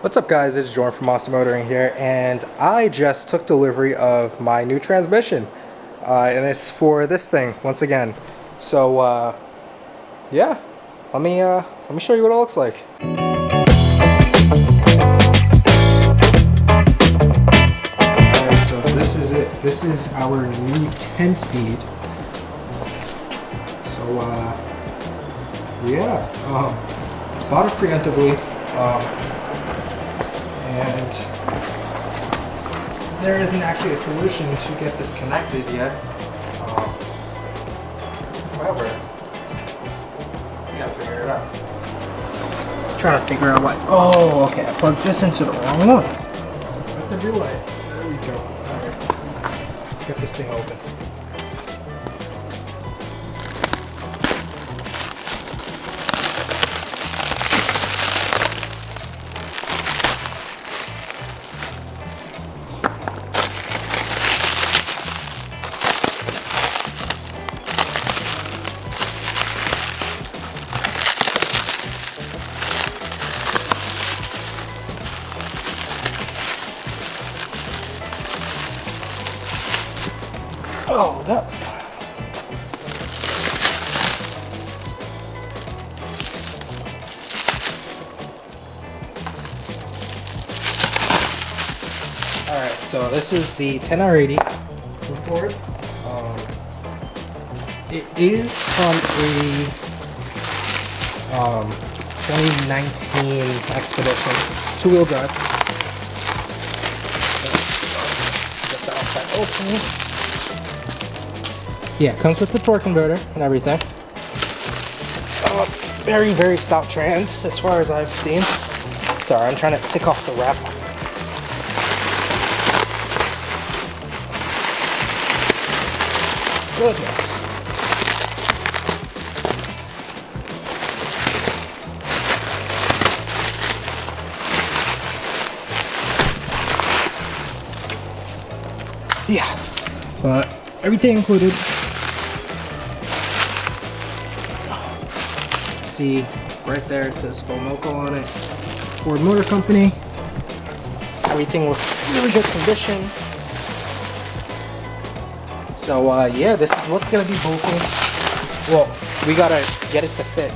What's up guys, it's Jordan from Motoring here, and I just took delivery of my new transmission. And it's for this thing, once again. So, yeah, let me show you what it looks like. Alright, so this is it. This is our new 10-speed. So, yeah, bought it preemptively. And there isn't actually a solution to get this connected yet. However, we gotta figure it out. I'm trying to figure out what. Oh, okay. I plugged this into the wrong one. Got the relay. There we go. Alright. Let's get this thing open. Oh, that. Alright, so this is the 10R80 Ford. It is from a 2019 Expedition, two-wheel drive. So, get the outside open. Yeah, comes with the torque converter and everything. Very, very stout trans as far as I've seen. Sorry, I'm trying to tick off the wrap. Goodness. Yeah, but everything included. See right there, it says Fomoco on it. Ford Motor Company. Everything looks really good condition. So yeah, this is what's gonna be bolting. Well, we gotta get it to fit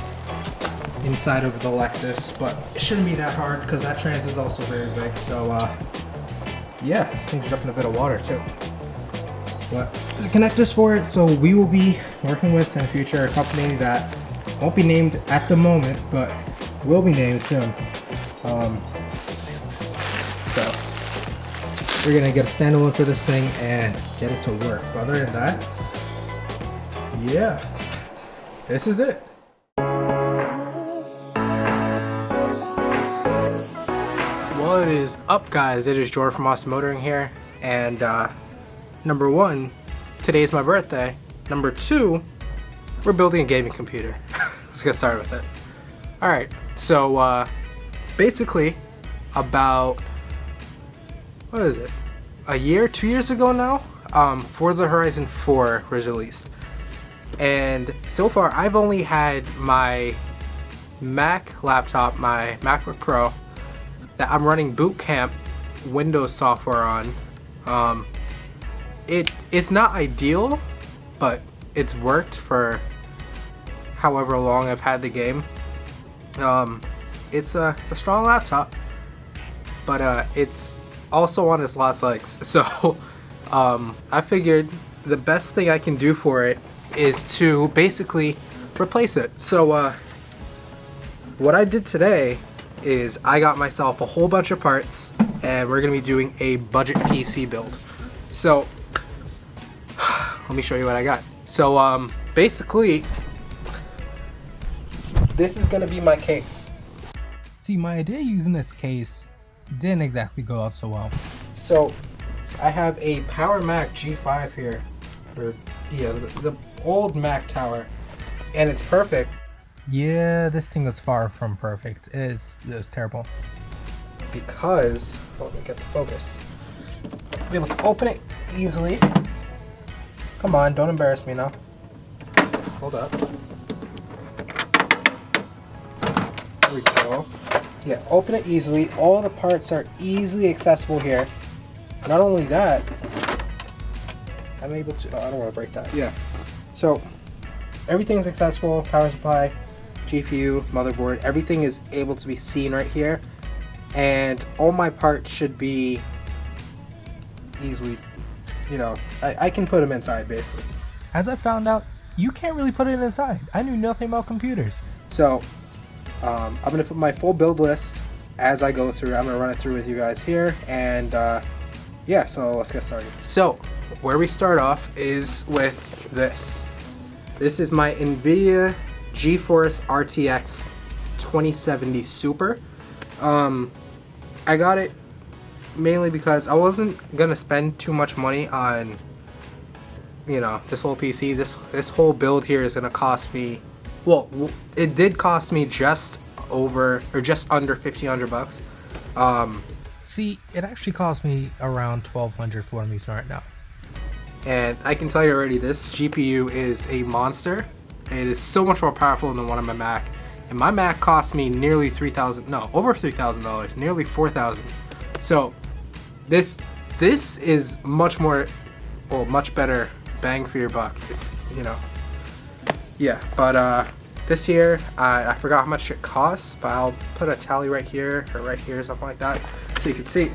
inside of the Lexus, but it shouldn't be that hard because that trans is also very big. So yeah, this thing's dropping a bit of water too. But there's a connectors for it, so we will be working with in the future a company that won't be named at the moment, but will be named soon. So we're gonna get a standalone for this thing and get it to work. But other than that, yeah, this is it. What is up, guys? It is Jordan from Motoring here, and number one, today is my birthday. Number two, we're building a gaming computer. Let's get started with it. Alright, so basically about, what is it? A year, 2 years ago now, Forza Horizon 4 was released. And so far I've only had my Mac laptop, my MacBook Pro, that I'm running Boot Camp Windows software on. It's not ideal, but it's worked for however long I've had the game. It's a strong laptop, but it's also on its last legs. So I figured the best thing I can do for it is to basically replace it. So what I did today is I got myself a whole bunch of parts, and we're gonna be doing a budget PC build. So let me show you what I got. So basically, this is gonna be my case. See, my idea using this case didn't exactly go out so well. So I have a Power Mac G5 here, or yeah, the old Mac tower, and it's perfect. Yeah, this thing is far from perfect. It was terrible. Because, well, let me get the focus. I'll be able to open it easily. Come on, don't embarrass me now. Hold up. There we go. Yeah, open it easily. All the parts are easily accessible here. Not only that, I'm able to, oh, I don't want to break that. Yeah. So everything's accessible, power supply, GPU, motherboard, everything is able to be seen right here. And all my parts should be easily, you know, I can put them inside basically. As I found out, you can't really put it inside. I knew nothing about computers. So I'm going to put my full build list as I go through. I'm going to run it through with you guys here. And yeah, so let's get started. So where we start off is with this. This is my Nvidia Geforce RTX 2070 Super. I got it mainly because I wasn't gonna spend too much money on, you know, this whole PC. This whole build here is gonna cost me, well, it did cost me just over or just under $1,500 bucks. See, it actually cost me around $1,200 for me right now. And I can tell you already, this GPU is a monster. It is so much more powerful than one on my Mac. And my Mac cost me nearly $3,000, no, over $3,000, nearly $4,000. So this is much more, well, much better bang for your buck, you know. Yeah, but this here, I forgot how much it costs, but I'll put a tally right here, or right here, something like that, so you can see.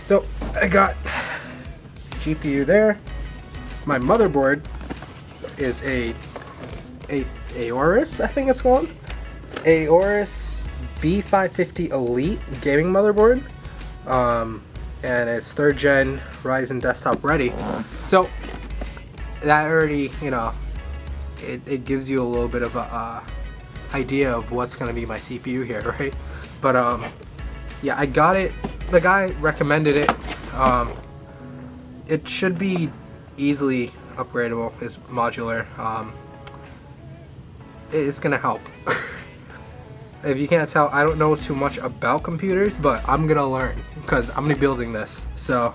So I got GPU there. My motherboard is a Aorus, I think it's called. Aorus B550 Elite gaming motherboard. And it's 3rd gen Ryzen desktop ready. So that already, you know, it gives you a little bit of a idea of what's gonna be my CPU here, right? But yeah, I got it. The guy recommended it. It should be easily upgradable. It's modular. It's gonna help. If you can't tell, I don't know too much about computers, but I'm gonna learn because I'm gonna be building this. So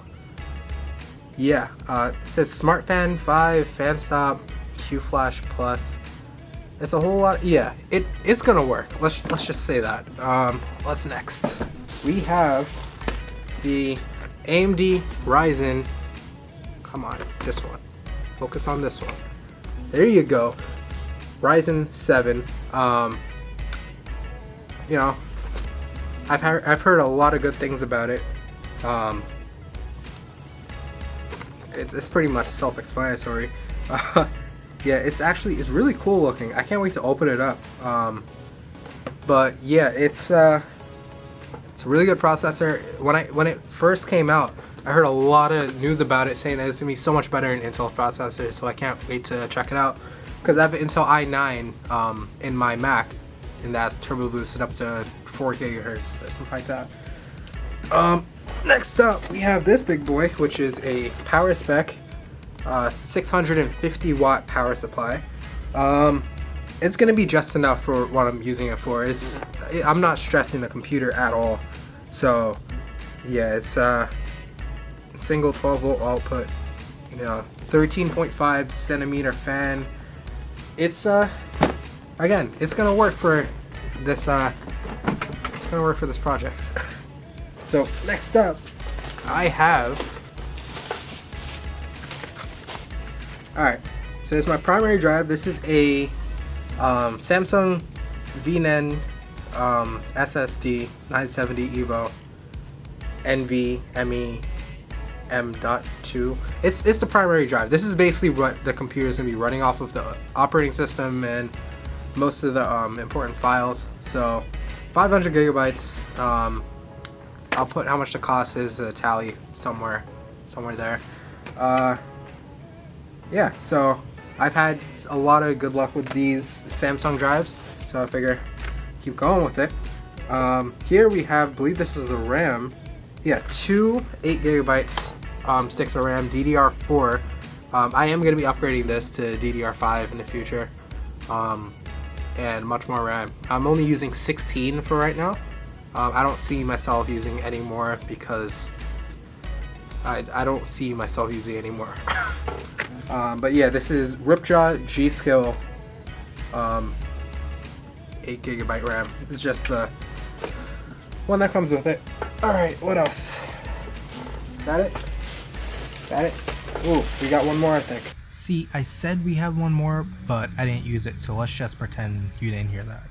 yeah, it says Smart Fan 5, Fan Stop, Q Flash Plus. It's a whole lot. Yeah, it's gonna work. Let's just say that. What's next? We have the AMD Risin. Come on, this one. Focus on this one. There you go. Ryzen 7. You know, I've heard a lot of good things about it. It's pretty much self-explanatory. Yeah, it's really cool looking. I can't wait to open it up. But yeah, it's a really good processor. When it first came out, I heard a lot of news about it saying that it's gonna be so much better than Intel's processor. So I can't wait to check it out because I have an Intel i9 in my Mac. And that's turbo boosted up to 4 gigahertz or something like that. Next up, we have this big boy, which is a power spec, 650 watt power supply. It's gonna be just enough for what I'm using it for. I'm not stressing the computer at all. So yeah, it's single 12 volt output, you know, 13.5 centimeter fan. It's again, it's gonna work for this. It's gonna work for this project. So next up, I have. All right. So it's my primary drive. This is a Samsung VNAND SSD 970 Evo NVMe M.2. It's the primary drive. This is basically what the computer is gonna be running off of, the operating system and most of the important files. So 500 gigabytes. I'll put how much the cost is, a tally somewhere there. Yeah, so I've had a lot of good luck with these Samsung drives, so I figure keep going with it. Here we have, I believe this is the RAM. Yeah, 2 8 gigabytes sticks of RAM, DDR4. I am going to be upgrading this to DDR5 in the future, and much more RAM. I'm only using 16 for right now. I don't see myself using any more because I don't see myself using any more. But yeah, this is Ripjaw G-Skill 8 gigabyte RAM. It's just the one that comes with it. Alright, what else? Is that it? Is that it? Ooh, we got one more, I think. See, I said we have one more, but I didn't use it, so let's just pretend you didn't hear that.